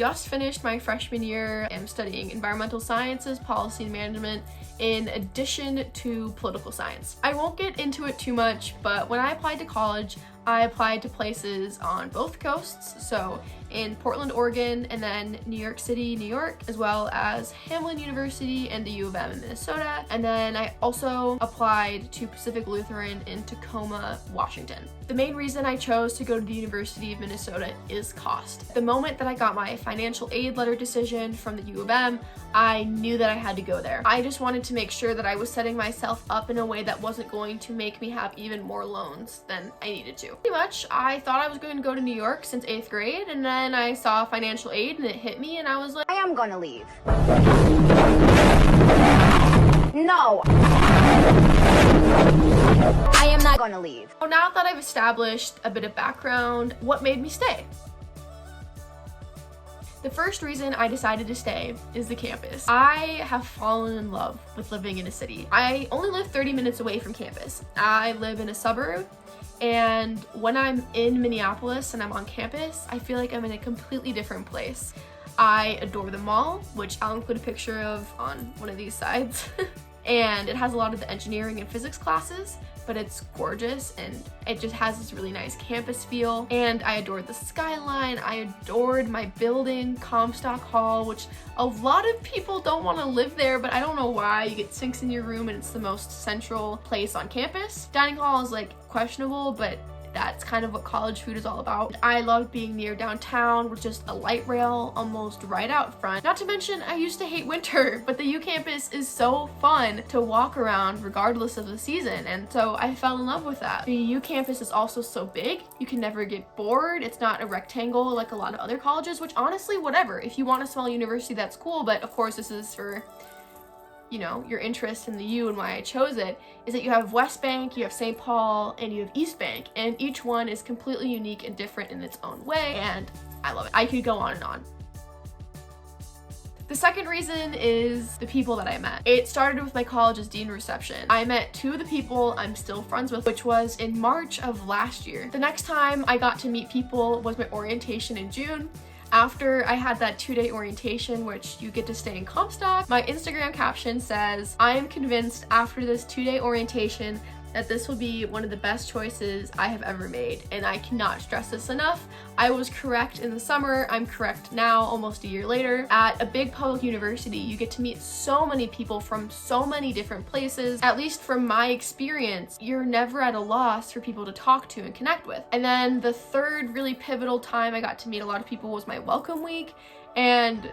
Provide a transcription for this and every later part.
just finished my freshman year and I'm studying environmental sciences, policy and management in addition to political science. I won't get into it too much, but when I applied to college, I applied to places on both coasts, so in Portland, Oregon, and then New York City, New York, as well as Hamline University and the U of M in Minnesota. And then I also applied to Pacific Lutheran in Tacoma, Washington. The main reason I chose to go to the University of Minnesota is cost. The moment that I got my financial aid letter decision from the U of M, I knew that I had to go there. I just wanted to make sure that I was setting myself up in a way that wasn't going to make me have even more loans than I needed to. Pretty much, I thought I was going to go to New York since 8th grade, and then I saw financial aid and it hit me and I was like, I am gonna leave. No. I am not gonna leave. So now that I've established a bit of background, what made me stay? The first reason I decided to stay is the campus. I have fallen in love with living in a city. I only live 30 minutes away from campus. I live in a suburb, and when I'm in Minneapolis and I'm on campus, I feel like I'm in a completely different place. I adore the mall, which I'll include a picture of on one of these sides. And it has a lot of the engineering and physics classes, but it's gorgeous and it just has this really nice campus feel. And I adored the skyline. I adored my building, Comstock Hall, which a lot of people don't want to live there, but I don't know why. You get sinks in your room and it's the most central place on campus. Dining hall is like questionable, but that's kind of what college food is all about. I love being near downtown with just a light rail almost right out front. Not to mention, I used to hate winter, but the U campus is so fun to walk around regardless of the season, and so I fell in love with that. The U campus is also so big, you can never get bored. It's not a rectangle like a lot of other colleges, which honestly, whatever. If you want a small university, that's cool, but of course this is for, you know, your interest in the U and why I chose it, is that you have West Bank, you have St. Paul, and you have East Bank, and each one is completely unique and different in its own way, and I love it. I could go on and on. The second reason is the people that I met. It started with my college's dean reception. I met two of the people I'm still friends with, which was in March of last year. The next time I got to meet people was my orientation in June. After I had that 2-day orientation, which you get to stay in Comstock, my Instagram caption says, I am convinced after this 2-day orientation that this will be one of the best choices I have ever made. And I cannot stress this enough. I was correct in the summer, I'm correct now, almost a year later. At a big public university, you get to meet so many people from so many different places. At least from my experience, you're never at a loss for people to talk to and connect with. And then the third really pivotal time I got to meet a lot of people was my welcome week. And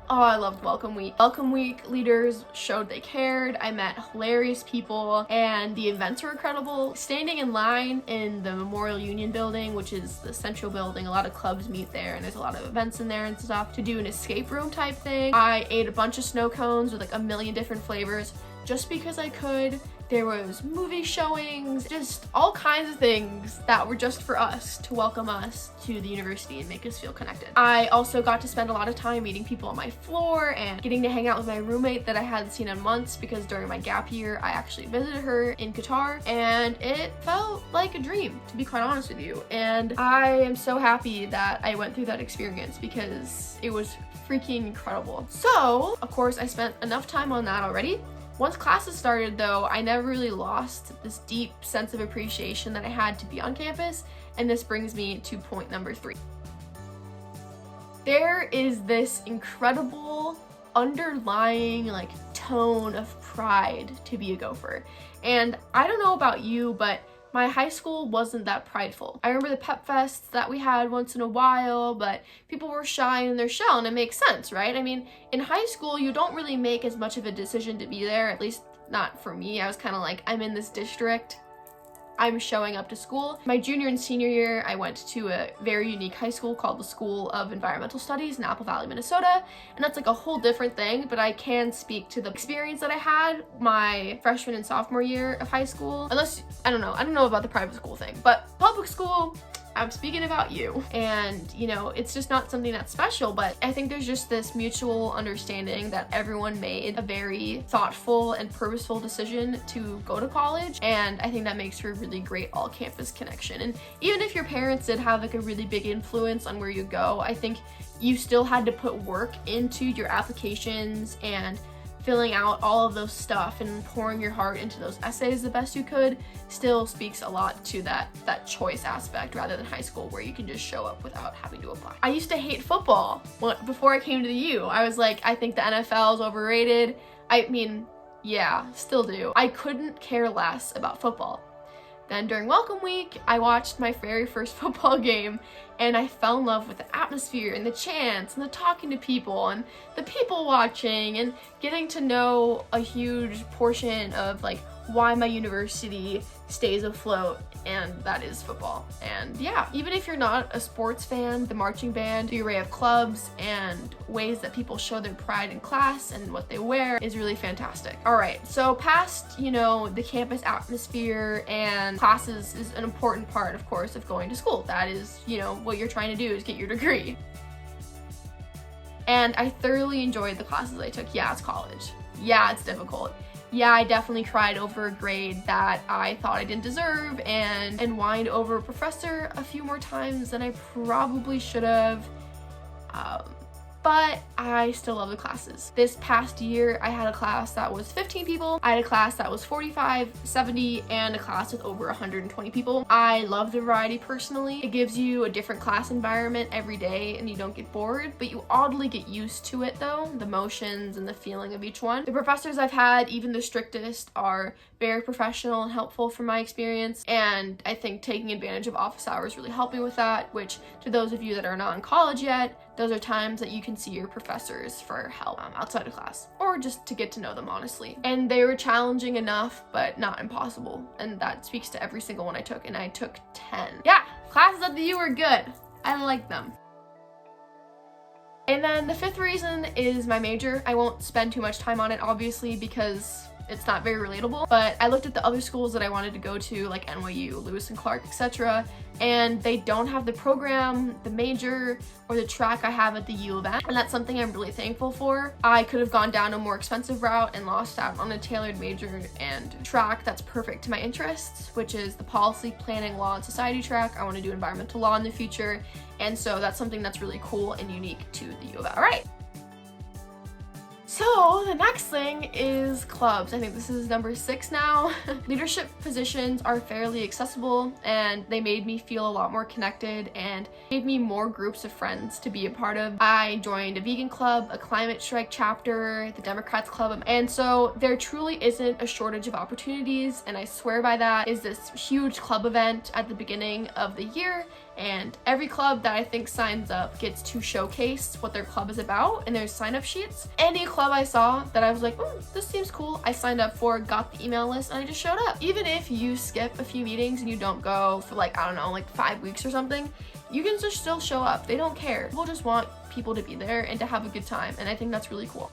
oh, I loved Welcome Week. Welcome Week leaders showed they cared. I met hilarious people and the events were incredible. Standing in line in the Memorial Union building, which is the central building, a lot of clubs meet there and there's a lot of events in there and stuff, to do an escape room type thing. I ate a bunch of snow cones with like a million different flavors just because I could. There was movie showings, just all kinds of things that were just for us to welcome us to the university and make us feel connected. I also got to spend a lot of time meeting people on my floor and getting to hang out with my roommate that I hadn't seen in months because during my gap year, I actually visited her in Qatar and it felt like a dream, to be quite honest with you. And I am so happy that I went through that experience because it was freaking incredible. So, of course, I spent enough time on that already. Once classes started though, I never really lost this deep sense of appreciation that I had to be on campus, and this brings me to point number 3. There is this incredible underlying like tone of pride to be a Gopher. And I don't know about you, but my high school wasn't that prideful. I remember the pep fests that we had once in a while, but people were shy in their shell, and it makes sense, right? I mean, in high school, you don't really make as much of a decision to be there, at least not for me. I was kind of like, I'm in this district, I'm showing up to school. My junior and senior year, I went to a very unique high school called the School of Environmental Studies in Apple Valley, Minnesota. And that's like a whole different thing, but I can speak to the experience that I had my freshman and sophomore year of high school. Unless, I don't know about the private school thing, but public school, I'm speaking about you. And, you know, it's just not something that's special, but I think there's just this mutual understanding that everyone made a very thoughtful and purposeful decision to go to college. And I think that makes for a really great all-campus connection. And even if your parents did have like a really big influence on where you go, I think you still had to put work into your applications and filling out all of those stuff and pouring your heart into those essays the best you could still speaks a lot to that choice aspect rather than high school where you can just show up without having to apply. I used to hate football before I came to the U. I was like, I think the NFL is overrated. I mean, yeah, still do. I couldn't care less about football. Then during welcome week, I watched my very first football game and I fell in love with the atmosphere and the chants and the talking to people and the people watching and getting to know a huge portion of like why my university stays afloat, and that is football. And yeah, even if you're not a sports fan, the marching band, the array of clubs and ways that people show their pride in class and what they wear is really fantastic. All right, so past, you know, the campus atmosphere and classes is an important part, of course, of going to school. That is, you know, what you're trying to do is get your degree. And I thoroughly enjoyed the classes I took. Yeah, it's college. Yeah, it's difficult. Yeah, I definitely cried over a grade that I thought I didn't deserve and whined over a professor a few more times than I probably should have. But I still love the classes. This past year, I had a class that was 15 people. I had a class that was 45, 70, and a class with over 120 people. I love the variety personally. It gives you a different class environment every day and you don't get bored, but you oddly get used to it though, the motions and the feeling of each one. The professors I've had, even the strictest, are very professional and helpful from my experience, and I think taking advantage of office hours really helped me with that, which to those of you that are not in college yet, those are times that you can see your professors for help outside of class, or just to get to know them honestly. And they were challenging enough, but not impossible, and that speaks to every single one I took, and I took 10. Yeah, classes at the U are good. I like them. And then the fifth reason is my major. I won't spend too much time on it, obviously, because it's not very relatable, but I looked at the other schools that I wanted to go to, like NYU, Lewis and Clark, etc., and they don't have the program, the major, or the track I have at the U of M, and that's something I'm really thankful for. I could have gone down a more expensive route and lost out on a tailored major and track that's perfect to my interests, which is the policy, planning, law, and society track. I want to do environmental law in the future, and so that's something that's really cool and unique to the U of M. All right. So the next thing is clubs. I think this is number 6 now. Leadership positions are fairly accessible and they made me feel a lot more connected and gave me more groups of friends to be a part of. I joined a vegan club, a climate strike chapter, the Democrats club, and so there truly isn't a shortage of opportunities, and I swear by that is this huge club event at the beginning of the year, and every club that I think signs up gets to showcase what their club is about, and there's sign-up sheets. Any club I saw that I was like, oh, this seems cool, I signed up for, got the email list, and I just showed up. Even if you skip a few meetings and you don't go for like, I don't know, like 5 weeks or something, you can just still show up. They don't care. People just want people to be there and to have a good time, and I think that's really cool.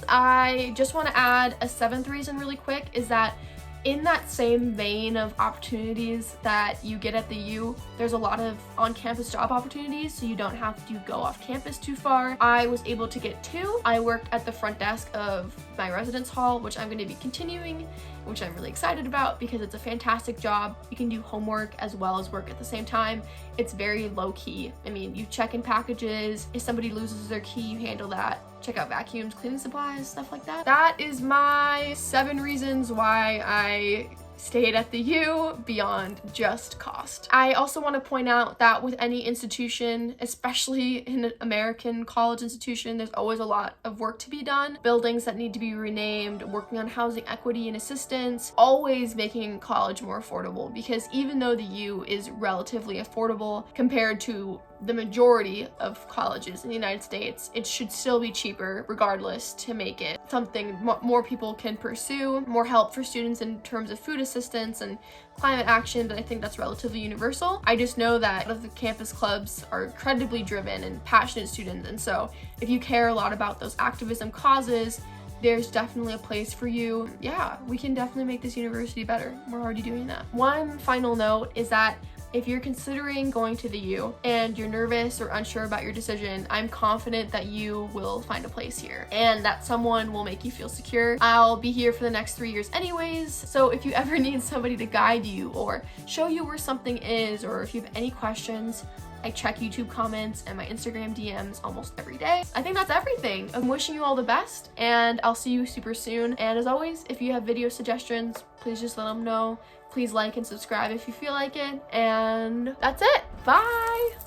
I just want to add a 7th reason really quick, is that in that same vein of opportunities that you get at the U, there's a lot of on-campus job opportunities, so you don't have to go off campus too far. I was able to get 2. I worked at the front desk of my residence hall, which I'm going to be continuing, which I'm really excited about because it's a fantastic job. You can do homework as well as work at the same time. It's very low-key. I mean, you check in packages. If somebody loses their key, you handle that. Check out vacuums, cleaning supplies, stuff like that. That is my 7 reasons why I stayed at the U beyond just cost. I also want to point out that with any institution, especially in an American college institution, there's always a lot of work to be done. Buildings that need to be renamed, working on housing equity and assistance, always making college more affordable, because even though the U is relatively affordable compared to the majority of colleges in the United States, it should still be cheaper regardless to make it something more people can pursue, more help for students in terms of food assistance and climate action, but I think that's relatively universal. I just know that a lot of the campus clubs are incredibly driven and passionate students, and so if you care a lot about those activism causes, there's definitely a place for you. Yeah, we can definitely make this university better. We're already doing that. One final note is that If you're considering going to the U and you're nervous or unsure about your decision, I'm confident that you will find a place here and that someone will make you feel secure. I'll be here for the next 3 years anyways, so if you ever need somebody to guide you or show you where something is, or if you have any questions, I check YouTube comments and my Instagram DMs almost every day. I think that's everything. I'm wishing you all the best, and I'll see you super soon. And as always, if you have video suggestions, please just let them know. Please like and subscribe if you feel like it. And that's it. Bye!